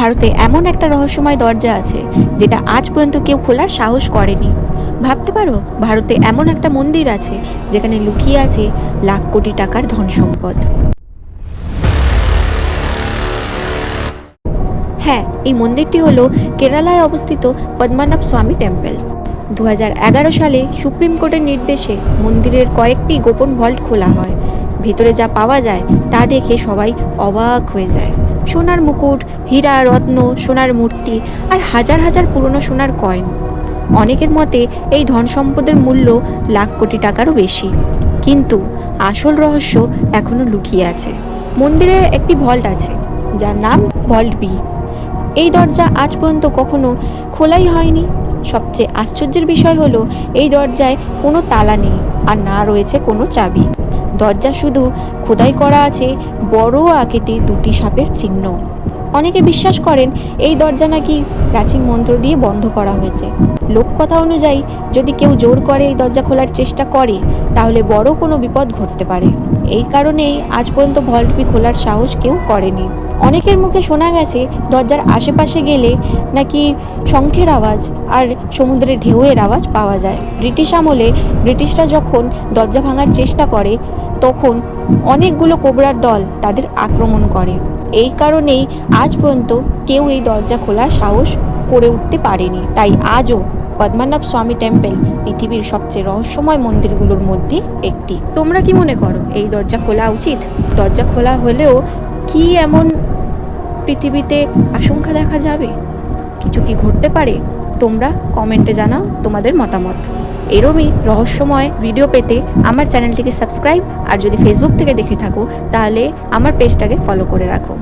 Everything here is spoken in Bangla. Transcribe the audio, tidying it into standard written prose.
ভারতে এমন একটা রহস্যময় দরজা আছে যেটা আজ পর্যন্ত কেউ খোলার সাহস করেনি। ভাবতে পারো, ভারতে এমন একটা মন্দির আছে যেখানে লুকিয়ে আছে লাখ কোটি টাকার ধন সম্পদ। হ্যাঁ, এই মন্দিরটি হলো কেরালায় অবস্থিত পদ্মনাভ স্বামী টেম্পল। 2011 সালে সুপ্রিম কোর্টের নির্দেশে মন্দিরের কয়েকটি গোপন ভল্ট খোলা হয়। ভেতরে যা পাওয়া যায় তা দেখে সবাই অবাক হয়ে যায়। সোনার মুকুট, হীরা রত্ন, সোনার মূর্তি আর হাজার হাজার পুরনো সোনার কয়েন। অনেকের মতে এই ধন সম্পদের মূল্য লাখ কোটি টাকারও বেশি। কিন্তু আসল রহস্য এখনো লুকিয়ে আছে। মন্দিরে একটি ভল্ট আছে যার নাম ভল্ট বি। এই দরজা আজ পর্যন্ত কখনো খোলাই হয়নি। সবচেয়ে আশ্চর্যের বিষয় হলো এই দরজায় কোনো তালা নেই আর না রয়েছে কোনো চাবি। দরজা শুধু খোদাই করা আছে বড় আকৃতির দুটি সাপের চিহ্ন। অনেকে বিশ্বাস করেন এই দরজা নাকি প্রাচীন মন্ত্র দিয়ে বন্ধ করা হয়েছে। লোককথা অনুযায়ী যদি কেউ জোর করে এই দরজা খোলার চেষ্টা করে তাহলে বড় কোনো বিপদ ঘটতে পারে। এই কারণেই আজ পর্যন্ত ভল্ট বি খোলার সাহস কেউ করেনি। অনেকের মুখে শোনা গেছে দরজার আশেপাশে গেলে নাকি শঙ্খের আওয়াজ আর সমুদ্রের ঢেউয়ের আওয়াজ পাওয়া যায়। ব্রিটিশ আমলে ব্রিটিশরা যখন দরজা ভাঙার চেষ্টা করে তখন অনেকগুলো কোবরার দল তাদের আক্রমণ করে। এই কারণেই আজ পর্যন্ত কেউ এই দরজা খোলার সাহস করে উঠতে পারেনি। তাই আজও পদ্মনাভ স্বামী টেম্পল পৃথিবীর সবচেয়ে রহস্যময় মন্দিরগুলোর মধ্যে একটি। তোমরা কি মনে করো এই দরজা খোলা উচিত? দরজা খোলা হলেও কি এমন পৃথিবীতে আশঙ্কা দেখা যাবে? কিছু কি ঘটতে পারে? তোমরা কমেন্টে জানাও তোমাদের মতামত। এরমই রহস্যময় ভিডিও পেতে আমার চ্যানেলটিকে সাবস্ক্রাইব আর যদি ফেসবুক থেকে দেখে থাকো তাহলে আমার পেজটাকে ফলো করে রাখো।